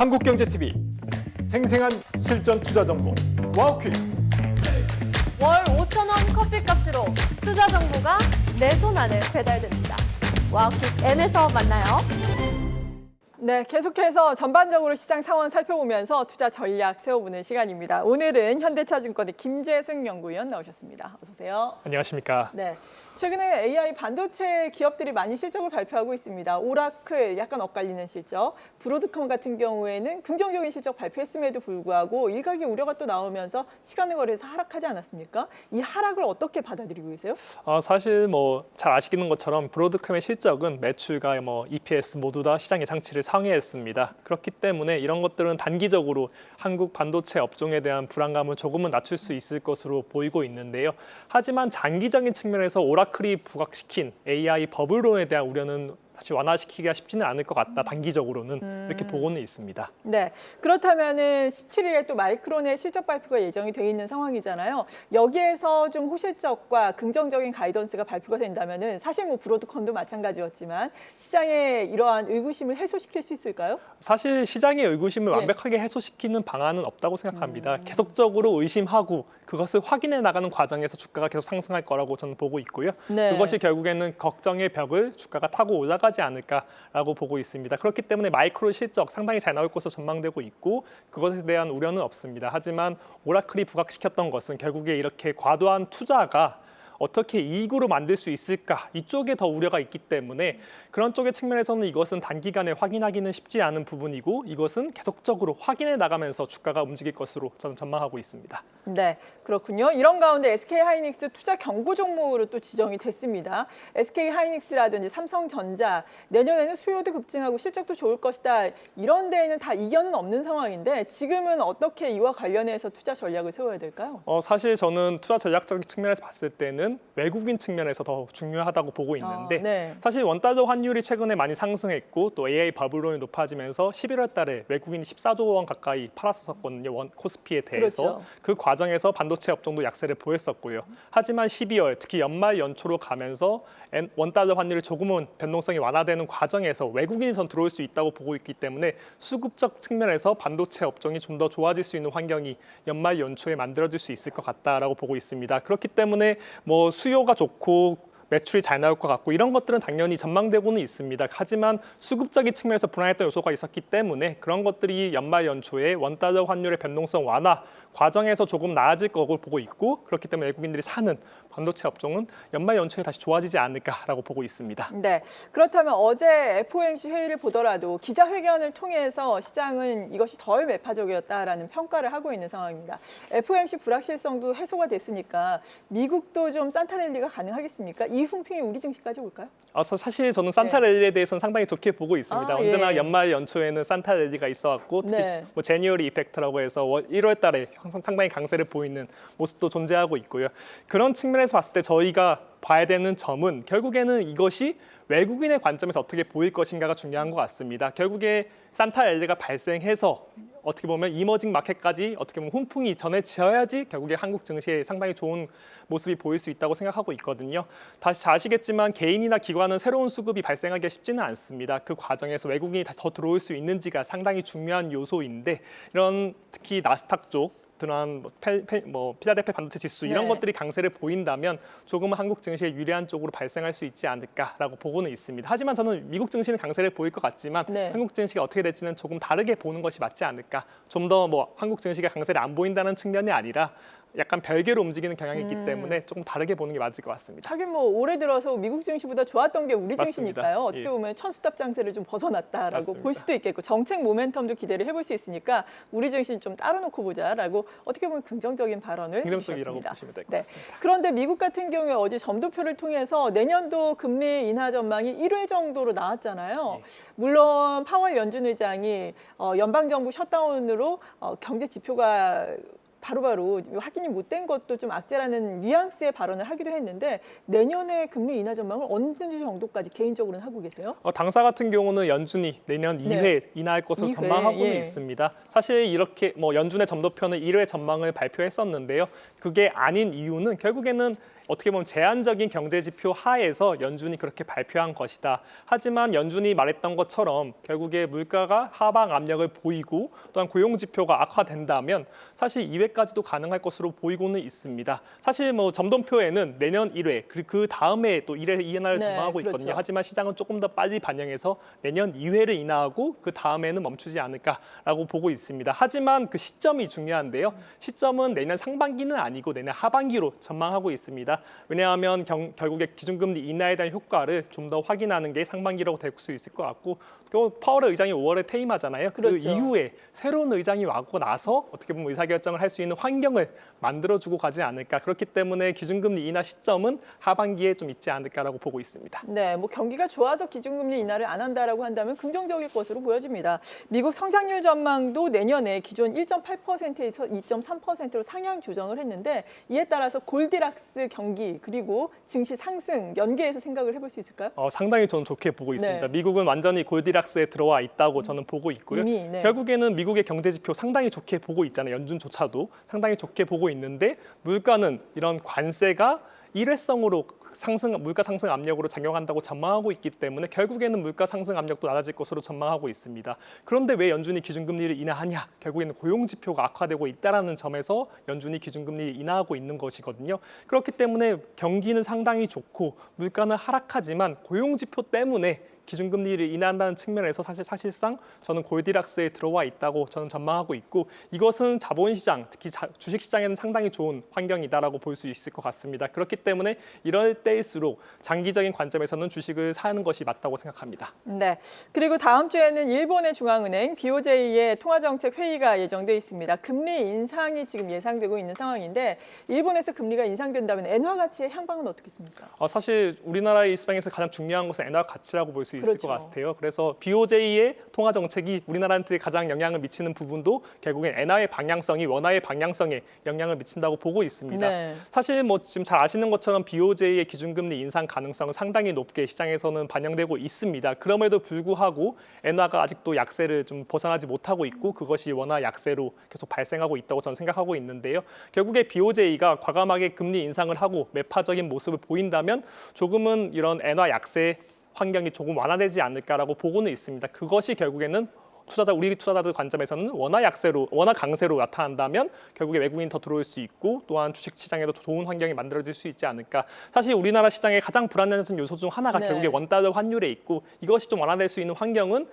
한국경제TV 생생한 실전 투자 정보 와우퀴. 월 5,000원 커피값으로 투자 정보가 내 손 안에 배달됩니다. 와우킥 N에서 만나요. 네, 계속해서 전반적으로 시장 상황 살펴보면서 투자 전략 세워보는 시간입니다. 오늘은 현대차증권의 김재승 연구위원 나오셨습니다. 어서 오세요. 안녕하십니까. 네, 최근에 AI 반도체 기업들이 많이 실적을 발표하고 있습니다. 오라클 약간 엇갈리는 실적, 브로드컴 같은 경우에는 긍정적인 실적 발표했음에도 불구하고 일각의 우려가 또 나오면서 시간을 거래해서 하락하지 않았습니까? 이 하락을 어떻게 받아들이고 계세요? 사실 잘 아시는 것처럼 브로드컴의 실적은 매출과 EPS 모두 다 시장 예상치를 상회했습니다. 그렇기 때문에 이런 것들은 단기적으로 한국 반도체 업종에 대한 불안감을 조금은 낮출 수 있을 것으로 보이고 있는데요. 하지만 장기적인 측면에서 오라클이 부각시킨 AI 버블론에 대한 우려는 사실 완화시키기가 쉽지는 않을 것 같다. 단기적으로는 이렇게 보고는 있습니다. 네, 그렇다면은 17일에 또 마이크론의 실적 발표가 예정이 돼 있는 상황이잖아요. 여기에서 좀 호실적과 긍정적인 가이던스가 발표가 된다면은 사실 브로드컴도 마찬가지였지만 시장의 이러한 의구심을 해소시킬 수 있을까요? 사실 시장의 의구심을 네. 완벽하게 해소시키는 방안은 없다고 생각합니다. 계속적으로 의심하고 그것을 확인해 나가는 과정에서 주가가 계속 상승할 거라고 저는 보고 있고요. 네. 그것이 결국에는 걱정의 벽을 주가가 타고 올라가지 않을까라고 보고 있습니다. 그렇기 때문에 마이크로 실적 상당히 잘 나올 것으로 전망되고 있고 그것에 대한 우려는 없습니다. 하지만 오라클이 부각시켰던 것은 결국에 이렇게 과도한 투자가 어떻게 이익으로 만들 수 있을까? 이쪽에 더 우려가 있기 때문에 그런 쪽의 측면에서는 이것은 단기간에 확인하기는 쉽지 않은 부분이고 이것은 계속적으로 확인해 나가면서 주가가 움직일 것으로 저는 전망하고 있습니다. 네, 그렇군요. 이런 가운데 SK하이닉스 투자 경고 종목으로 또 지정이 됐습니다. SK하이닉스라든지 삼성전자 내년에는 수요도 급증하고 실적도 좋을 것이다. 이런 데에는 다 이견은 없는 상황인데 지금은 어떻게 이와 관련해서 투자 전략을 세워야 될까요? 사실 저는 투자 전략적인 측면에서 봤을 때는 외국인 측면에서 더 중요하다고 보고 있는데 네. 사실 원달러 환율이 최근에 많이 상승했고 또 AI 버블론이 높아지면서 11월 달에 외국인이 14조 원 가까이 팔았었거든요. 코스피에 대해서. 그렇죠. 그 과정에서 반도체 업종도 약세를 보였었고요. 하지만 12월 특히 연말 연초로 가면서 원달러 환율이 조금은 변동성이 완화되는 과정에서 외국인이 전 들어올 수 있다고 보고 있기 때문에 수급적 측면에서 반도체 업종이 좀 더 좋아질 수 있는 환경이 연말 연초에 만들어질 수 있을 것 같다라고 보고 있습니다. 그렇기 때문에 수요가 좋고 매출이 잘 나올 것 같고 이런 것들은 당연히 전망되고는 있습니다. 하지만 수급적인 측면에서 불안했던 요소가 있었기 때문에 그런 것들이 연말 연초에 원달러 환율의 변동성 완화 과정에서 조금 나아질 거고 보고 있고 그렇기 때문에 외국인들이 사는 반도체 업종은 연말 연초에 다시 좋아지지 않을까라고 보고 있습니다. 네, 그렇다면 어제 FOMC 회의를 보더라도 기자회견을 통해서 시장은 이것이 덜 매파적이었다라는 평가를 하고 있는 상황입니다. FOMC 불확실성도 해소가 됐으니까 미국도 좀 산타랠리가 가능하겠습니까? 이 훈풍이 우리 증시까지 올까요? 사실 저는 산타랠리에 대해서는 상당히 좋게 보고 있습니다. 언제나 예. 연말 연초에는 산타랠리가 있어왔고 특히 네. 제니어리 이펙트라고 해서 1월 달에 상당히 강세를 보이는 모습도 존재하고 있고요. 그런 측면에서 봤을 때 저희가 봐야 되는 점은 결국에는 이것이 외국인의 관점에서 어떻게 보일 것인가가 중요한 것 같습니다. 결국에 산타랠리가 발생해서 어떻게 보면 이머징 마켓까지 어떻게 보면 훈풍이 전해져야지 결국에 한국 증시에 상당히 좋은 모습이 보일 수 있다고 생각하고 있거든요. 다시 잘 아시겠지만 개인이나 기관은 새로운 수급이 발생하기가 쉽지는 않습니다. 그 과정에서 외국인이 더 들어올 수 있는지가 상당히 중요한 요소인데 이런 특히 나스닥 쪽 그런 피라델피아 반도체 지수 이런 네. 것들이 강세를 보인다면 조금은 한국 증시에 유리한 쪽으로 발생할 수 있지 않을까라고 보고는 있습니다. 하지만 저는 미국 증시는 강세를 보일 것 같지만 네. 한국 증시가 어떻게 될지는 조금 다르게 보는 것이 맞지 않을까. 좀 더 한국 증시가 강세를 안 보인다는 측면이 아니라 약간 별개로 움직이는 경향이 있기 때문에 조금 다르게 보는 게 맞을 것 같습니다. 하긴 올해 들어서 미국 증시보다 좋았던 게 우리 맞습니다. 증시니까요. 어떻게 예. 보면 천수답 장세를 좀 벗어났다라고 맞습니다. 볼 수도 있겠고 정책 모멘텀도 기대를 해볼 수 있으니까 우리 증시는 좀 따로 놓고 보자라고 어떻게 보면 긍정적인 발언을 긍정적이라고 해주셨습니다. 보시면 될 것 네. 같습니다. 그런데 미국 같은 경우에 어제 점도표를 통해서 내년도 금리 인하 전망이 1회 정도로 나왔잖아요. 네. 물론 파월 연준 의장이 연방정부 셧다운으로 경제 지표가 바로바로 확인이 못 된 것도 좀 악재라는 뉘앙스의 발언을 하기도 했는데 내년에 금리 인하 전망을 어느 정도까지 개인적으로는 하고 계세요? 당사 같은 경우는 연준이 내년 2회 인하할 것으로 2회, 전망하고는 예. 있습니다. 사실 이렇게 연준의 점도표는 1회 전망을 발표했었는데요. 그게 아닌 이유는 결국에는 어떻게 보면 제한적인 경제 지표 하에서 연준이 그렇게 발표한 것이다. 하지만 연준이 말했던 것처럼 결국에 물가가 하방 압력을 보이고 또한 고용 지표가 악화된다면 사실 2회까지도 가능할 것으로 보이고는 있습니다. 사실 뭐 점도표에는 내년 1회 그 다음에 또 1회 인하를 네, 전망하고 있거든요. 그렇죠. 하지만 시장은 조금 더 빨리 반영해서 내년 2회를 인하하고 그 다음에는 멈추지 않을까라고 보고 있습니다. 하지만 그 시점이 중요한데요. 시점은 내년 상반기는 아니고 내년 하반기로 전망하고 있습니다. 왜냐하면 결국에 기준금리 인하에 대한 효과를 좀 더 확인하는 게 상반기라고 될 수 있을 것 같고 또 파월 의장이 5월에 퇴임하잖아요. 그 그렇죠. 이후에 새로운 의장이 와고 나서 어떻게 보면 의사결정을 할 수 있는 환경을 만들어주고 가지 않을까. 그렇기 때문에 기준금리 인하 시점은 하반기에 좀 있지 않을까라고 보고 있습니다. 네, 뭐 경기가 좋아서 기준금리 인하를 안 한다라고 한다면 긍정적일 것으로 보여집니다. 미국 성장률 전망도 내년에 기존 1.8%에서 2.3%로 상향 조정을 했는데 이에 따라서 골디락스 경기 그리고 증시 상승 연계해서 생각을 해볼 수 있을까요? 상당히 저는 좋게 보고 있습니다. 네. 미국은 완전히 골디락스에 들어와 있다고 저는 보고 있고요. 이미, 네. 결국에는 미국의 경제 지표 상당히 좋게 보고 있잖아요. 연준조차도 상당히 좋게 보고 있는데 물가는 이런 관세가 일회성으로 물가 상승 압력으로 작용한다고 전망하고 있기 때문에 결국에는 물가 상승 압력도 낮아질 것으로 전망하고 있습니다. 그런데 왜 연준이 기준금리를 인하하냐? 결국에는 고용 지표가 악화되고 있다라는 점에서 연준이 기준금리를 인하하고 있는 것이거든요. 그렇기 때문에 경기는 상당히 좋고 물가는 하락하지만 고용 지표 때문에 기준금리를 인하한다는 측면에서 사실상 저는 골디락스에 들어와 있다고 저는 전망하고 있고 이것은 자본시장, 특히 주식시장에는 상당히 좋은 환경이다라고 볼 수 있을 것 같습니다. 그렇기 때문에 이럴 때일수록 장기적인 관점에서는 주식을 사는 것이 맞다고 생각합니다. 네. 그리고 다음 주에는 일본의 중앙은행 BOJ의 통화정책 회의가 예정돼 있습니다. 금리 인상이 지금 예상되고 있는 상황인데 일본에서 금리가 인상된다면 엔화 가치의 향방은 어떻겠습니까? 사실 우리나라의 시장에서 가장 중요한 것은 엔화 가치라고 볼 수 있을 그렇죠. 것 같아요. 그래서 BOJ의 통화 정책이 우리나라한테 가장 영향을 미치는 부분도 결국엔 엔화의 방향성이 원화의 방향성에 영향을 미친다고 보고 있습니다. 네. 사실 뭐 지금 잘 아시는 것처럼 BOJ의 기준금리 인상 가능성은 상당히 높게 시장에서는 반영되고 있습니다. 그럼에도 불구하고 엔화가 아직도 약세를 좀 벗어나지 못하고 있고 그것이 원화 약세로 계속 발생하고 있다고 저는 생각하고 있는데요. 결국에 BOJ가 과감하게 금리 인상을 하고 매파적인 모습을 보인다면 조금은 이런 엔화 약세 환경이 조금 완화되지 않을까라고 보고는 있습니다. 그것이 결국에는 우리 투자자들 관점에서는 원화 강세로 나타난다면 결국에 외국인이 더 들어올 수 있고 또한 주식 시장에도 좋은 환경이 만들어질 수 있지 않을까. 사실 우리나라 시장의 가장 불안한 요소 중 하나가 네. 결국에 원달러 환율에 있고 이것이 좀 완화될 수 있는 환경은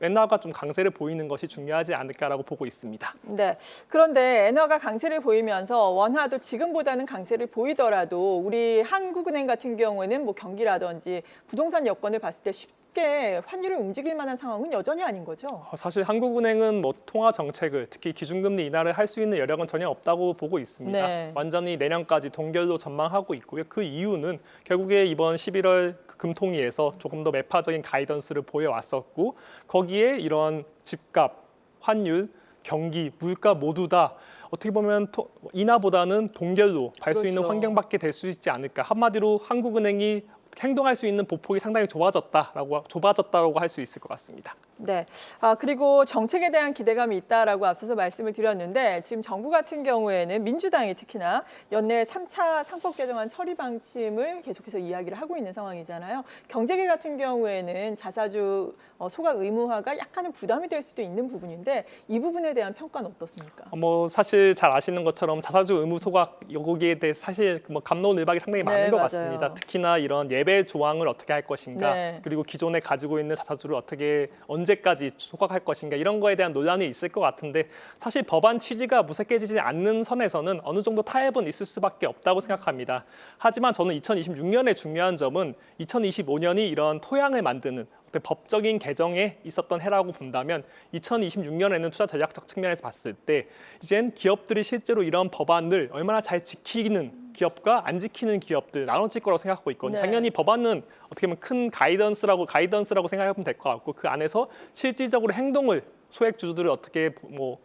엔화가 좀 강세를 보이는 것이 중요하지 않을까라고 보고 있습니다. 네. 그런데 엔화가 강세를 보이면서 원화도 지금보다는 강세를 보이더라도 우리 한국은행 같은 경우에는 뭐 경기라든지 부동산 여건을 봤을 때 쉽게 환율을 움직일 만한 상황은 여전히 아닌 거죠. 사실 한국은행은 뭐 통화 정책을 특히 기준금리 인하를 할 수 있는 여력은 전혀 없다고 보고 있습니다. 네. 완전히 내년까지 동결로 전망하고 있고요. 그 이유는 결국에 이번 11월 금통위에서 조금 더 매파적인 가이던스를 보여왔었고 거기에 이런 집값, 환율, 경기, 물가 모두 다 어떻게 보면 인하보다는 동결로 갈 수 있는 그렇죠. 환경밖에 될 수 있지 않을까. 한마디로 한국은행이 행동할 수 있는 보폭이 상당히 좁아졌다고 할 수 있을 것 같습니다. 네. 그리고 정책에 대한 기대감이 있다라고 앞서서 말씀을 드렸는데 지금 정부 같은 경우에는 민주당이 특히나 연내 3차 상법 개정안 처리 방침을 계속해서 이야기를 하고 있는 상황이잖아요. 경제계 같은 경우에는 자사주 소각 의무화가 약간은 부담이 될 수도 있는 부분인데 이 부분에 대한 평가는 어떻습니까? 사실 잘 아시는 것처럼 자사주 의무 소각 여기에 대해 사실 갑론을박이 상당히 많은 것 맞아요. 같습니다. 특히나 이런 예배 조항을 어떻게 할 것인가, 네. 그리고 기존에 가지고 있는 자사주를 언제까지 소각할 것인가 이런 거에 대한 논란이 있을 것 같은데 사실 법안 취지가 무색해지지 않는 선에서는 어느 정도 타협은 있을 수밖에 없다고 생각합니다. 하지만 저는 2026년의 중요한 점은 2025년이 이런 토양을 만드는 법적인 개정에 있었던 해라고 본다면 2026년에는 투자 전략적 측면에서 봤을 때 이젠 기업들이 실제로 이런 법안을 얼마나 잘 지키는 기업과 안 지키는 기업들 나눠질 거라고 생각하고 있거든요. 네. 당연히 법안은 어떻게 보면 큰 가이던스라고 생각하면 될 것 같고 그 안에서 실질적으로 행동을 소액 주주들을 어떻게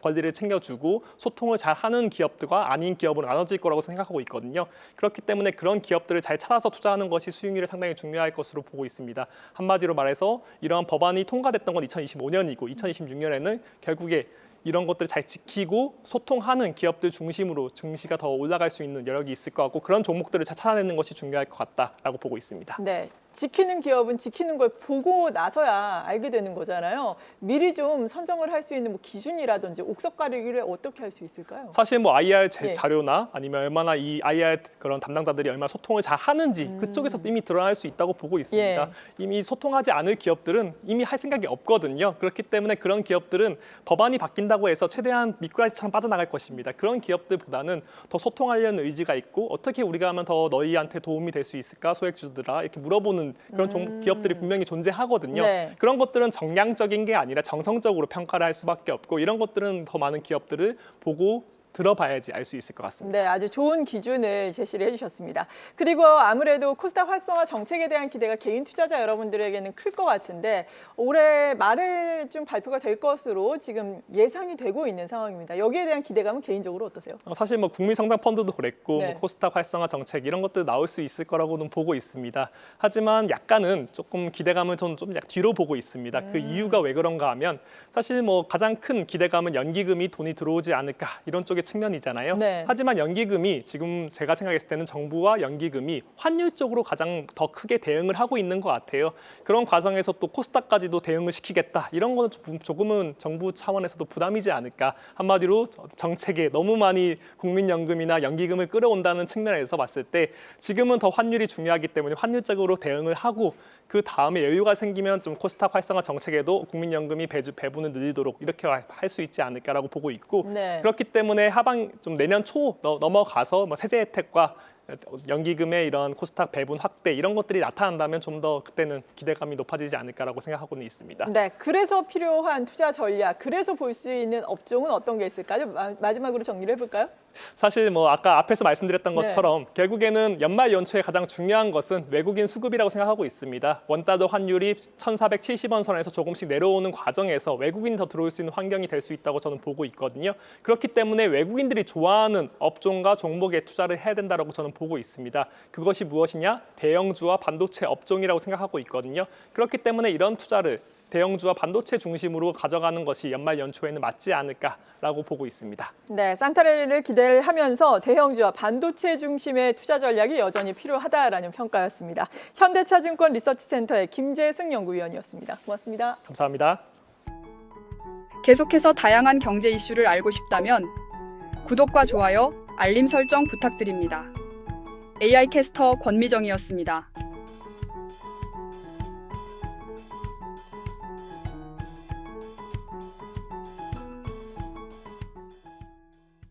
권리를 챙겨주고 소통을 잘 하는 기업들과 아닌 기업으로 나눠질 거라고 생각하고 있거든요. 그렇기 때문에 그런 기업들을 잘 찾아서 투자하는 것이 수익률에 상당히 중요할 것으로 보고 있습니다. 한마디로 말해서 이러한 법안이 통과됐던 건 2025년이고 2026년에는 결국에 이런 것들을 잘 지키고 소통하는 기업들 중심으로 증시가 더 올라갈 수 있는 여력이 있을 것 같고 그런 종목들을 잘 찾아내는 것이 중요할 것 같다라고 보고 있습니다. 네. 지키는 기업은 지키는 걸 보고 나서야 알게 되는 거잖아요. 미리 좀 선정을 할 수 있는 뭐 기준이라든지 옥석 가리기를 어떻게 할 수 있을까요? 사실 뭐 IR 네. 자료나 아니면 얼마나 이 IR 그런 담당자들이 얼마나 소통을 잘 하는지 그쪽에서 이미 드러날 수 있다고 보고 있습니다. 예. 이미 소통하지 않을 기업들은 이미 할 생각이 없거든요. 그렇기 때문에 그런 기업들은 법안이 바뀐다고 해서 최대한 미꾸라지처럼 빠져나갈 것입니다. 그런 기업들보다는 더 소통하려는 의지가 있고 어떻게 우리가 하면 더 너희한테 도움이 될 수 있을까 소액주주들아 이렇게 물어보는 그런 기업들이 분명히 존재하거든요. 네. 그런 것들은 정량적인 게 아니라 정성적으로 평가를 할 수밖에 없고 이런 것들은 더 많은 기업들을 보고 들어봐야지 알 수 있을 것 같습니다. 네, 아주 좋은 기준을 제시를 해주셨습니다. 그리고 아무래도 코스닥 활성화 정책에 대한 기대가 개인 투자자 여러분들에게는 클 것 같은데 올해 말에 좀 발표가 될 것으로 지금 예상이 되고 있는 상황입니다. 여기에 대한 기대감은 개인적으로 어떠세요? 사실 뭐 국민성장펀드도 그랬고 네. 뭐 코스닥 활성화 정책 이런 것들 나올 수 있을 거라고는 보고 있습니다. 하지만 약간은 조금 기대감을 저는 좀 뒤로 보고 있습니다. 그 이유가 왜 그런가 하면 사실 뭐 가장 큰 기대감은 연기금이 돈이 들어오지 않을까 이런 쪽의 측면이잖아요. 네. 하지만 연기금이 지금 제가 생각했을 때는 정부와 연기금이 환율 쪽으로 가장 더 크게 대응을 하고 있는 것 같아요. 그런 과정에서 또 코스닥까지도 대응을 시키겠다 이런 거는 조금은 정부 차원에서도 부담이지 않을까. 한마디로 정책에 너무 많이 국민연금이나 연기금을 끌어온다는 측면에서 봤을 때 지금은 더 환율이 중요하기 때문에 환율적으로 대응을 하고 그 다음에 여유가 생기면 좀 코스닥 활성화 정책에도 국민연금이 배분을 늘리도록 이렇게 할 수 있지 않을까라고 보고 있고 네. 그렇기 때문에 하반 좀 내년 초 넘어가서 뭐 세제 혜택과 연기금의 이런 코스닥 배분 확대 이런 것들이 나타난다면 좀 더 그때는 기대감이 높아지지 않을까라고 생각하고는 있습니다. 네, 그래서 필요한 투자 전략, 그래서 볼 수 있는 업종은 어떤 게 있을까요? 마지막으로 정리를 해볼까요? 사실 뭐 아까 앞에서 말씀드렸던 네. 것처럼 결국에는 연말 연초에 가장 중요한 것은 외국인 수급이라고 생각하고 있습니다. 원달러 환율이 1,470원 선에서 조금씩 내려오는 과정에서 외국인이 더 들어올 수 있는 환경이 될 수 있다고 저는 보고 있거든요. 그렇기 때문에 외국인들이 좋아하는 업종과 종목에 투자를 해야 된다고 저는 보고 있습니다. 그것이 무엇이냐? 대형주와 반도체 업종이라고 생각하고 있거든요. 그렇기 때문에 이런 투자를 대형주와 반도체 중심으로 가져가는 것이 연말 연초에는 맞지 않을까라고 보고 있습니다. 네, 산타랠리를 기대를 하면서 대형주와 반도체 중심의 투자 전략이 여전히 필요하다라는 평가였습니다. 현대차증권 리서치센터의 김재승 연구위원이었습니다. 고맙습니다. 감사합니다. 계속해서 다양한 경제 이슈를 알고 싶다면 구독과 좋아요, 알림 설정 부탁드립니다. AI 캐스터 권미정이었습니다.